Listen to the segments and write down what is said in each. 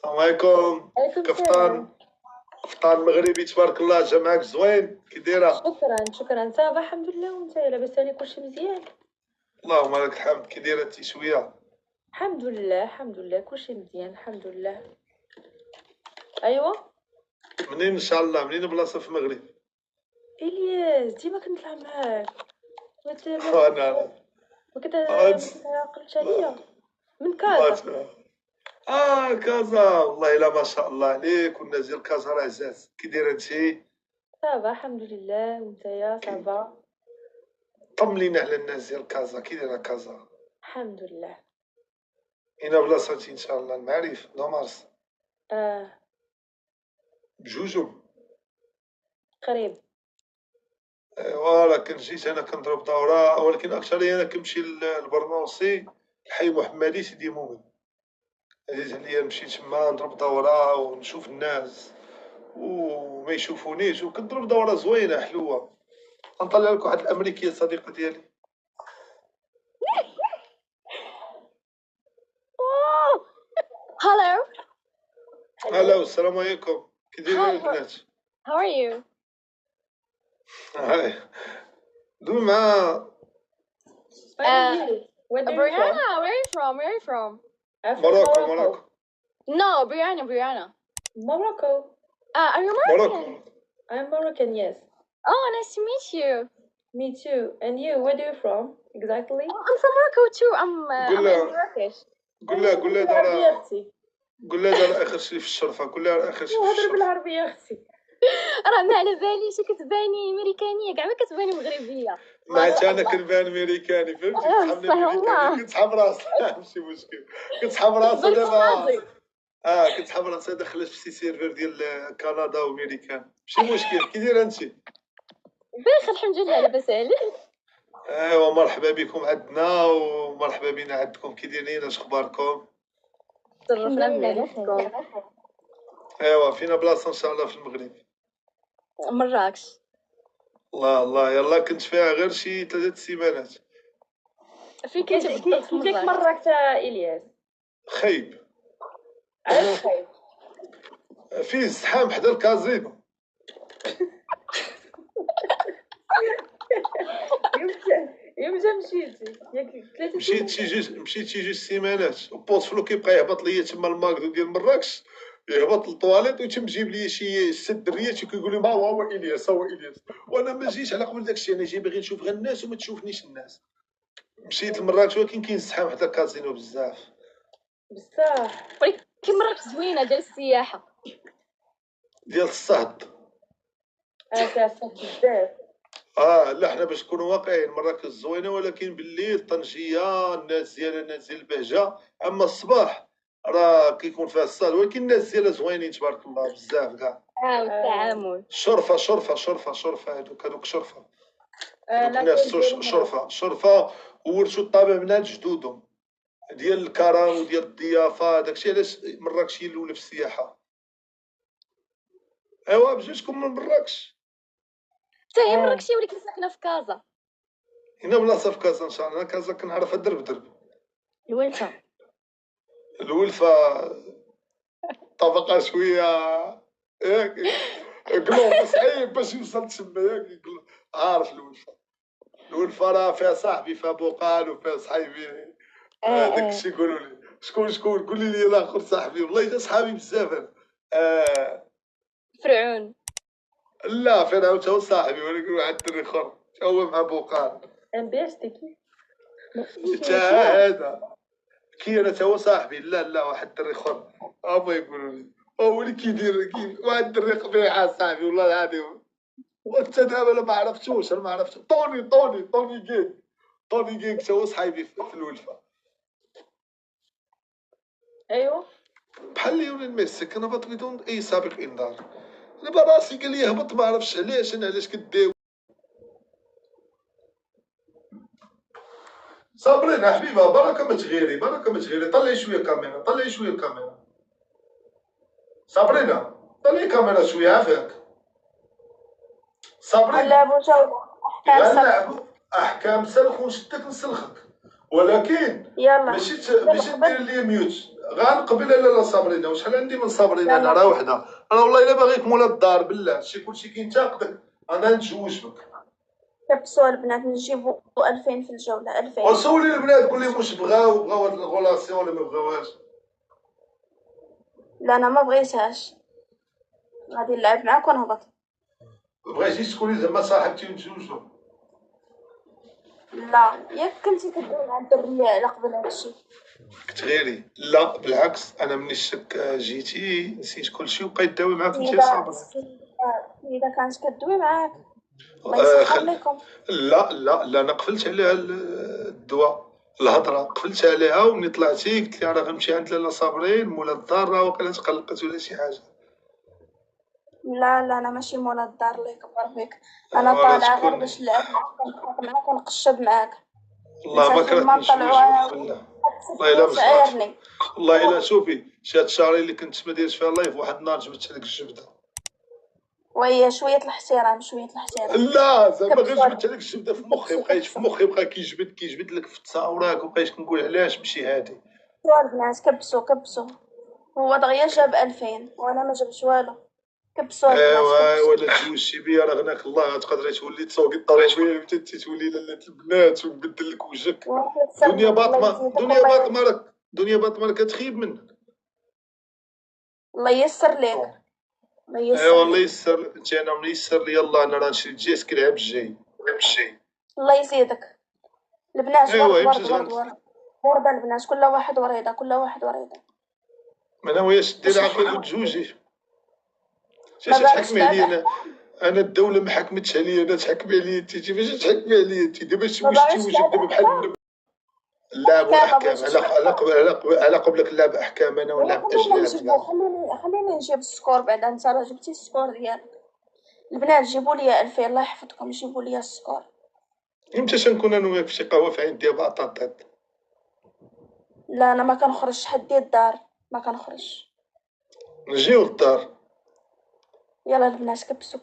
السلام عليكم. عليكم كفطان السلام. فطان مغربي تبارك الله، جا معاك زوين. كي دايره؟ شكرا صافا الحمد لله. وانت لاباس عليك؟ كلشي مزيان؟ اللهم لك الحمد. كي دايره انت شويه؟ الحمد لله كلشي مزيان الحمد لله. ايوا منين ان شاء الله؟ منين بلاصه في المغرب؟ الياس ديما كنطلع معاك. انا ما هاد- كتعقلش عليا من ما كازا. كازا، والله الا ما شاء الله عليك. والناس ديال كازا راه عزاز. كي دايره انت؟ صافا الحمد لله. وانتيا صافا؟ طمنينا على الناس ديال كازا. كي دايره كازا؟ الحمد لله. هنا بلاصتي ان شاء الله، المعارف نومارس بجوجهم. قريب. ايوا كنت جيت انا كنضرب دوره، ولكن اكثر انا كنمشي للبرنوسي الحي محمدي سيدي مومن. عزيز عليا نمشي تما نضرب دوره ونشوف الناس وما يشوفونيش، وكنضرب دوره زوينه حلوه. غنطلع لك واحد الامريكيه صديقه ديالي. Hello. هلا والسلام عليكم. كي دايرين البنات؟ How are you? هاي دوي مع Brianna, where are you from? Where are you from? موروكو. No, Brianna. Morocco. Are you Moroccan? موروكو. I'm Moroccan, yes. Oh, nice to meet you. Me too. And you, where are you from exactly? Oh, I'm from Morocco too. I'm قول Turkish. لها بالعربية اختي. قول لها دار اخر شي في الشرفه. قول لها اخر شي في هضر الشرفه. بالعربية اختي. راه ما على باليش كتباني امريكانيه كاع ما كتباني مغربيه. مع انا كنبان امريكاني، فهمتي؟ كتسحبني امريكاني، كتسحب راسها. ماشي مشكل، كتسحب راسها دابا. كتسحب راسها دخلت في شي سيرفر ديال كندا وامريكان. ماشي مشكل. كي دايره انت؟ بخير الحمد لله. لاباس عليك؟ ايوا مرحبا بكم عندنا ومرحبا بنا عندكم. كي دايرين؟ اش اخباركم؟ تشرفنا بمعرفتكم. ايوا فينا بلاصه ان شاء الله في المغرب؟ مراكش. الله يلا. كنت فيها غير شي 3 سيمانات. فين كنتي بالضبط؟ في كيفاش مراكش؟ مراكش الياس؟ خايب. علاش خايف؟ فيه الزحام حدا الكازينو. يمتى مشيتي؟ ياك 3 مشيت شي جوج سيمانات، وبوطفلو كيبقى يهبط ليا تما الماكدو ديال مراكش، يهبط للطواليت ويتم جيب لي شي 6 دريات وكيقول لهم ها هو الياس، ها هو الياس. وانا ما جيتش على قبل داكشي، انا جاي باغي نشوف غير الناس وما تشوفنيش الناس. مشيت لمراكش، ولكن كاين الزحام حدا الكازينو بزاف. ولكن مراكش زوينه ديال السياحه. ديال الصهد. فيها الصوت بزاف. لا حنا باش نكونوا واقعيين، مراكش زوينه، ولكن بالليل طنجيه، الناس ديال البهجه. اما الصباح راه كيكون فيها الصهد، ولكن الناس ديالها زوينين تبارك الله بزاف كاع. والتعامل. شرفه هذوك شرفه. الناس شرفه وورثوا الطابع من عند جدودهم ديال الكرم وديال الضيافه. داكشي علاش مراكش هي الاولى في السياحه. ايوا بجوجكم من مراكش؟ حتى هي مراكشيه ولكن ساكنه في كازا. هنا بلاصه في كازا ان شاء الله. كازا كنعرفها درب. الولفه طبقه شويه ياك، قلوب صعيب باش يوصل تما ياك. عارف الولفه راه فيها صاحبي، فيها بوقال وفيها صحيبي. داك الشيء يقولوا لي. شكون قولي لي الاخر صاحبي؟ والله جا صحابي بزاف انا. فرعون. لا فرعون هو صاحبي، ولكن واحد الدري اخر هو مع بوقال. بيشتكي حتى هذا كي انا هو صاحبي. لا واحد الدري اخر هما يقولوا لي هو اللي كيدير واحد الدري قبيحه صاحبي والله العظيم. وانت دابا انا ما عرفتوش. طوني كيك هو صاحبي في الولفه. ايوا بحال ليونيل ميسي كنهبط بدون اي سابق انذار. دابا راسي قال لي هبط، ما عرفتش علاش. انا علاش كداوي؟ صابرين حبيبه، بركه ما تغيري. طلعي شويه الكاميرا. صابرينا طلعي الكاميرا شويه عافاك. صابرين نلعبو جولة غنلعبو احكام سلخ ونشدك نسلخك، ولكن يلا ماشي دير لي ميوت. غنقبل لا صابرينا، وشحال عندي من صابرين انا راه وحده، انا والله الا باغيك مولا الدار بالله، هادشي كلشي كينتقدك، انا نتزوج بك. كبسوا البنات نجيبوا 2000 في الجولة 2000. وسولي البنات قول لهم واش بغاو هاد الغولاسيون ولا ما بغاوهاش. لا أنا ما بغيتهاش، غادي نلعب معاك ونهبط. بغيتي تكوني زعما صاحبتي ونتزوجو؟ لا ياك كنتي كدوي مع الدرية على قبل هادشي. كتغيري؟ لا بالعكس، انا مني الشك جيتي نسيت كلشي وبقيت داوي معاك وانت صابره. إذا كانت كدوي معاك الله يسخر لكم. لا انا قفلت عليها الدواء، الهضره قفلت عليها، وملي طلعتي قلت لي راه غنمشي عند لاله صابرين مولا الدار، راه واقيلا تقلقت ولا شي حاجه. لا أنا ماشي مولا الدار الله يكبر بك، أنا طالعة غير باش نلعب معاك ونقشب معاك. والله ما كرهتني نشوفك بالله، والله الا مزعرتني، والله الا شوفي شي هاد الشهرين اللي كنت ما دايرش فيها لايف، واحد النهار جبت عليك الجبده. وهي شوية الاحترام شوية الاحترام. لا زعما غير جبت عليك الجبده في مخي، بقيت في مخي بقى كيجبد لك في التصاوراك، وبقيت كنقول علاش ماشي هادي. البنات كبسوا هو دغيا جاب 2000 وانا ما جبتش والو. كبسوا البنات ايوا ولا تزوجتي بيا راه غناك الله، تقدري تولي تسوقي الطوموبيل وانت تولي لاله البنات ونبدل لك وجهك. دنيا باطمه دنيا باطمه كتخيب منك. الله ييسر ليك. ايوا الله يسر لك انت، انا ميسر لي، يلا انا راه نشري الجيسك العام الجاي. الله يزيدك. البنات ايوا ورده البنات كل واحد وريده. ما ناوياش دير عقل وتزوجي. تحكمي عليا انا الدوله ما حكمتش عليا، انا تحكمي عليا انت، كيفاش تحكمي عليا انت دابا توجتي دابا بحال اللعب واحكام، على قبلك اللعب احكام، انا ونلعب اجيال. خليني نجيب السكور بعدا، انت راه جبتي السكور ديالك. البنات جيبوا لي 2000 الله يحفظكم، جيبوا لي السكور. امتى شنكون انا وياك في شي قهوه في عين ديال بطاطات؟ لا انا ما كنخرجش، حدي الدار ما كنخرج. نجيو للدار. يلا البنات كبسوا.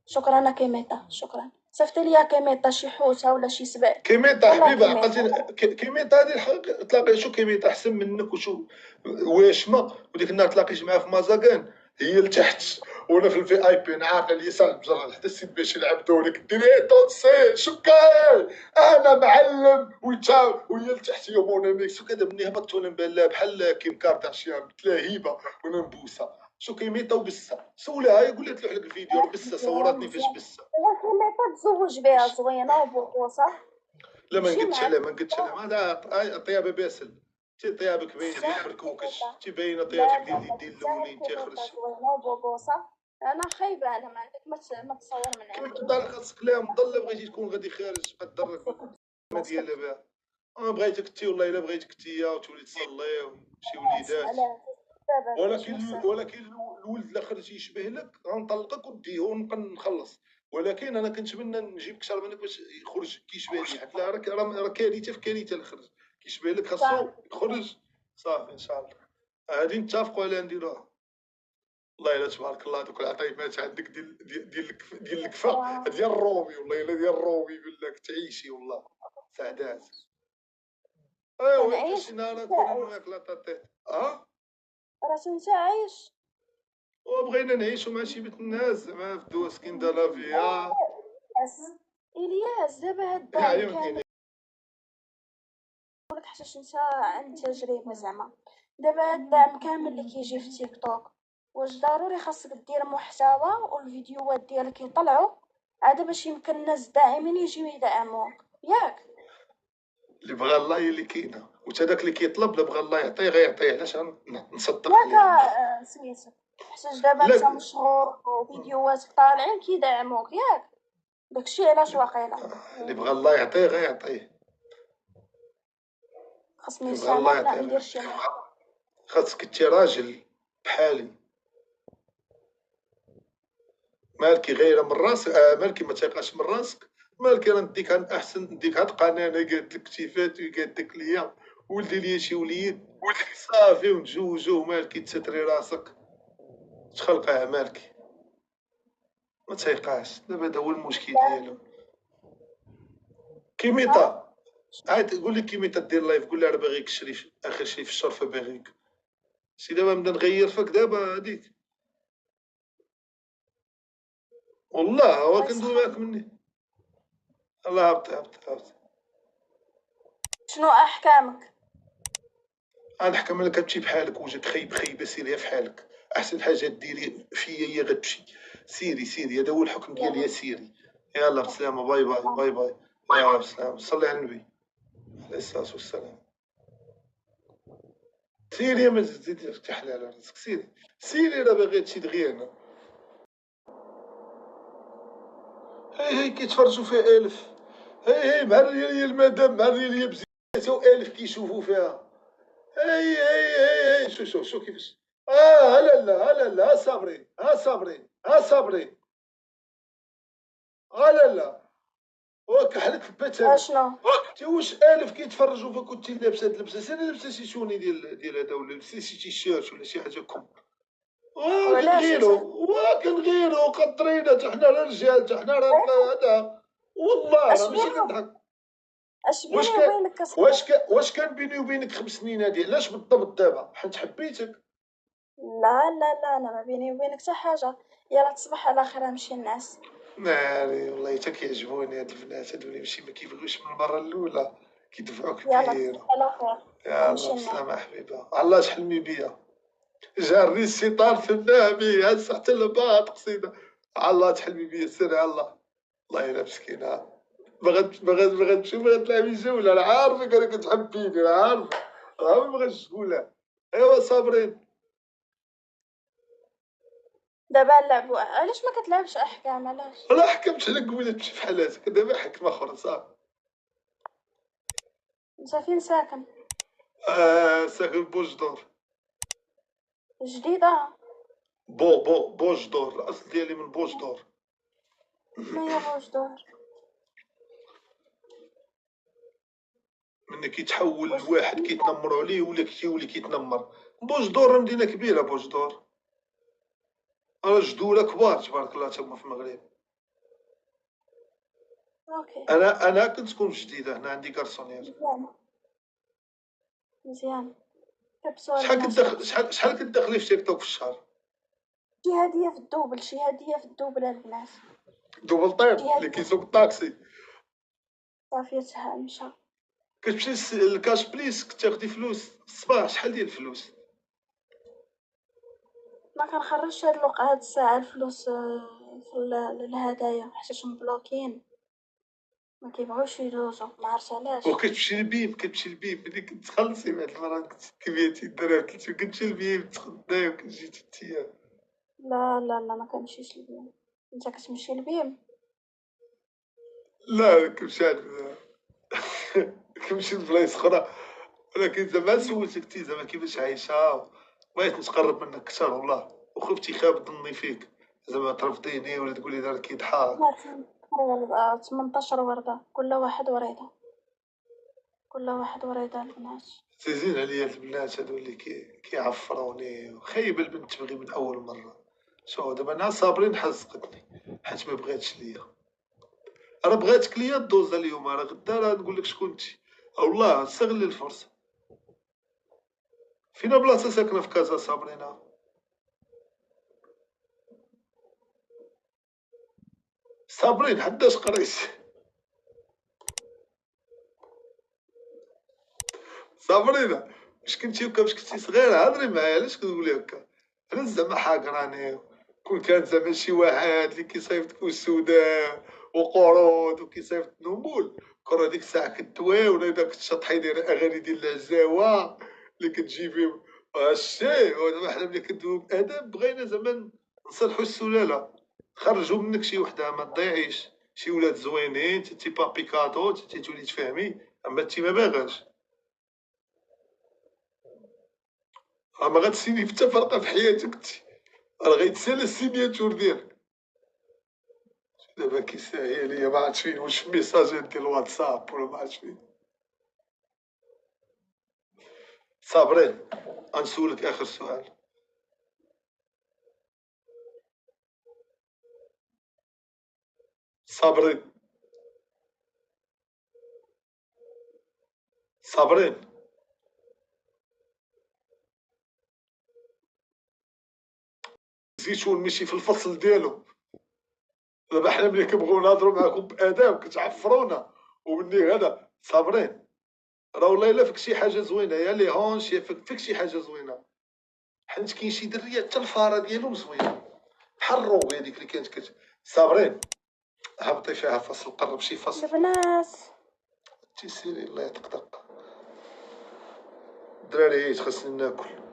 شكرا كيميطا، شكرا. صيفطي ليا كيميطا شي حوته ولا شي سبع. كيميطا حبيبه عقلتي كيميطا هذه تلاقي شو كيميطا احسن منك وشو واشمه، وديك النهار تلاقيت معاه في مازاكان هي لتحت وانا في الفي اي بي نعرف اليسار بجرى حتى السيد باش يلعب دورك ديري طونسي شكاي انا معلم وهي لتحت يا موناميكس وكذا. مني هبطت وانا مبان بحال كيم كارداشيان متلاهيبه وانا نبوسها. شو كيميطا وبسه سولها يقول لها تلوح لك الفيديو بسه صورتني فاش بسه. كيميطا تزوج بها زوينه وبوقوصه. لا ما نقدش عليها هذا طيابه باسل، تي طيابك باين ديال بركوكش، تي باينه طيابك ديال اليدين الاولين تيخرج. انا خايبه، انا ما عندك ما تصور من كيما عندي. تدار خاصك لها مضله، بغيتي تكون غادي خارج غدرك ما ديالها بها. انا بغيتك انت والله الا بغيتك انت وتولي تصلي وشي وليدات، ولكن الولد الاخر تيشبه لك غنطلقك وديه ونبقى نخلص. ولكن انا كنتمنى نجيب كثر منك باش يخرج كيشبه لي، حيت راه كارثه في كارثه الخرج كيشبه لك خاصو يخرج صافي ان شاء الله. هادي نتفقوا عليها نديروها. والله الا تبارك الله دوك العطيمات عندك ديال الكفا ديال الرومي، والله الا ديال الرومي بالله تعيشي والله سعدات. ايوا شي نهار نكون معاك لا طاطيت. راه انت عايش وبغينا نعيشو مع شي بنت الناس زعما في دوز كين دا لا فيا. الياس دابا هاد الدار كامل نقولك حيتاش انت عند تجربه زعما. دابا هاد الدعم كامل اللي كيجي في تيك توك، واش ضروري خاصك دير محتوى والفيديوهات ديالك يطلعوا عاد باش يمكن الناس الداعمين يجيو يدعموك ياك؟ اللي بغى الله هي اللي كاينه، وتا داك اللي كيطلب لا بغى الله يعطيه غيعطيه، علاش نصدق ياك سميتو حيتاش دابا انت مشهور وفيديوهاتك طالعين كيدعموك ياك؟ داكشي علاش واقيلا اللي بغى الله يعطيه غيعطيه. خاصني نسامح ندير شي خاصك انت راجل بحالي مالكي غير من راسك، مالكي ما تيقاش من راسك، مالكي راه نديك احسن نديك هاد القناه قالت لك كتيفات وقالت ليا ولدي ليا شي وليد صافي ونتزوجو، مالكي تستري راسك تخلقها مالكي ما تيقاش. دابا هذا هو المشكل ديالو. كيميطا عاد قول لي كيما تدير لايف، قول لي انا باغيك الشريف اخر شي في الشرفه باغيك. سي دابا نبدا نغير فيك دابا هاديك والله هو كندوي معاك مني. الله هبط. شنو احكامك؟ غنحكم لك تمشي بحالك، وجهك خيبه سيري في حالك. احسن حاجه ديري فيا هي غتمشي. سيري هذا هو الحكم ديالي، يا سيري. يلا بسلامه، باي. يلا بسلامه، صلي على النبي عليه الصلاه والسلام. سيري ما تزيدش تحلى على راسك، سيري راه باغي هادشي دغيا انا. هاي كيتفرجوا فيها 1000. هاي مع الرياليه المدام، مع الرياليه بزيتو 1000 كيشوفوا فيها. هاي شو كيفاش. لا صابرين لا وكحلك في البيت انا. اشنو؟ انت واش 1000 كيتفرجوا فيك وانت لابسه هاد اللبسه؟ سير لابسه شي شوني ديال هذا، ولا لبسي شي تيشيرت ولا شي حاجه كم. وعلاش كنغيرو قطرينا حتى حنا الرجال، حتى حنا راه هذا. والله اش راه ماشي بيني كنضحك. اش واش بيني كان وبينك واش كان بيني وبينك 5 سنين هادي؟ علاش بالضبط دابا حيت حبيتك؟ لا انا ما بيني وبينك حتى حاجه. يلا تصبح على خير، نمشي الناس. ناري والله حتى كيعجبوني هاد البنات هادو اللي ماشي ما كيبغيوش من المره الاولى، كيدفعوا يلا كبير. تصبح على خير، يلا نمشي الناس. بسلامة حبيبة، الله تحلمي بيا. جاري الشيطان في النامي هز حتى الباط قصيدة. الله تحلمي بيا، سيري الله. الله يلا مسكينة، بغات تشوف، بغات تلعبي جولة. أنا عارفك أنا كتحبيني، أنا عارفك، راه ما بغاتش تقولها. إيوا صابرين. دابا نلعبوا، علاش ما كتلعبش احكام؟ علاش؟ أنا حكمت عليك قبيله تمشي في حالاتك، دابا حكمة أخرى صافي. انت فين ساكن؟ ساكن بوجدور. جديده؟ بوجدور، الأصل ديالي من بوجدور. شنو هي بوجدور؟ ملي كيتحول واش الواحد كيتنمروا عليه ولا كيولي كيتنمر. بوجدور مدينة كبيرة بوجدور، راه جدولة كبار تبارك الله تما في المغرب. اوكي انا كنت جديدة هنا، عندي كارسونير. مزيان. كبسوا الناس. شحال كتدخلي في تيك توك في الشهر؟ شي هديه في الدوبل، شي هديه في الدوبل البنات. دوبل طير اللي كيسوق الطاكسي. صافي مشى. كتمشي للكاش بليس كتاخدي فلوس الصباح، شحال ديال الفلوس؟ ما كنخرجش هاد الساعه الفلوس في الهدايا حيت مبلوكين، ما كيبغوش يدوزو، ما عرفت علاش. وكتمشي للبيب ملي كتخلصي بعد المرات كنت 200 درهم 300، كتمشي للبيب تخداي وكتجي 3 ايام. لا ما كنمشيش للبيم. انت كتمشي للبيم؟ لا كنمشي كنمشي لبلايص اخرى، ولكن زعما سولتك انت زعما كيفاش عايشه، بغيت نتقرب منك اكثر والله، وخفتي خاب ظني فيك زعما ترفضيني ولا تقولي دار كيضحك. ما 18 ورده، كل واحد وريده، كل واحد وريده البنات. تزين عليا البنات هادو اللي كيعفروني، خايبه البنت تبغي من اول مره. شو دابا انا صابرين حزقتني حيت ما بغاتش ليا. راه بغاتك ليا دوزه اليوم، راه غدا راه نقول لك شكون انت. والله استغلي الفرصه. فينا بلاصه ساكنه في كازا صابرينا؟ صابرين حداش قريت. صابرينا واش كنتي هكا واش كنتي صغيره؟ هضري معايا، علاش كتقولي هكا؟ علاش زعما حاقراني؟ كون كان زعما شي واحد اللي كيصيفط كوس سوداء وقرود وكيصيفط نمول، كون هذيك الساعه كدوي ولا داك الشطحي داير اغاني ديال العزاوه اللي كتجي فيهم هادشي. ودابا حنا ملي كندويو بادب بغينا زعما نصلحوا السلاله، خرجوا منك شي وحده ما تضيعيش، شي ولاد زوينين تي بابي كادو تولي تفهمي، اما انت ما باغاش. راه ما غاتسيني حتى فرقه في حياتك انت، راه غيتسالى السينياتور ديالك. دابا كيساهي عليا ما عرفتش فين، واش في ميساجات ديال الواتساب ولا ما عرفتش فين. صابرين غنسولك اخر سؤال. صابرين صابرين. زيتون ماشي في الفصل ديالو. دابا حنا ملي كنبغيو نهضرو معاكم باداب كتعفرونا ومني هذا صابرين. راه والله الا فيك شي حاجه زوينه، يا لي هونش يا فيك شي حاجه زوينه، حيت كاين شي دريه حتى الفاره ديالهم زوينه بحال الروغي هذيك اللي كانت صابرين. هبطي فيها فصل، قرب شي فصل. البنات تيسيري الله يطقطق. الدراري خاصني ناكل.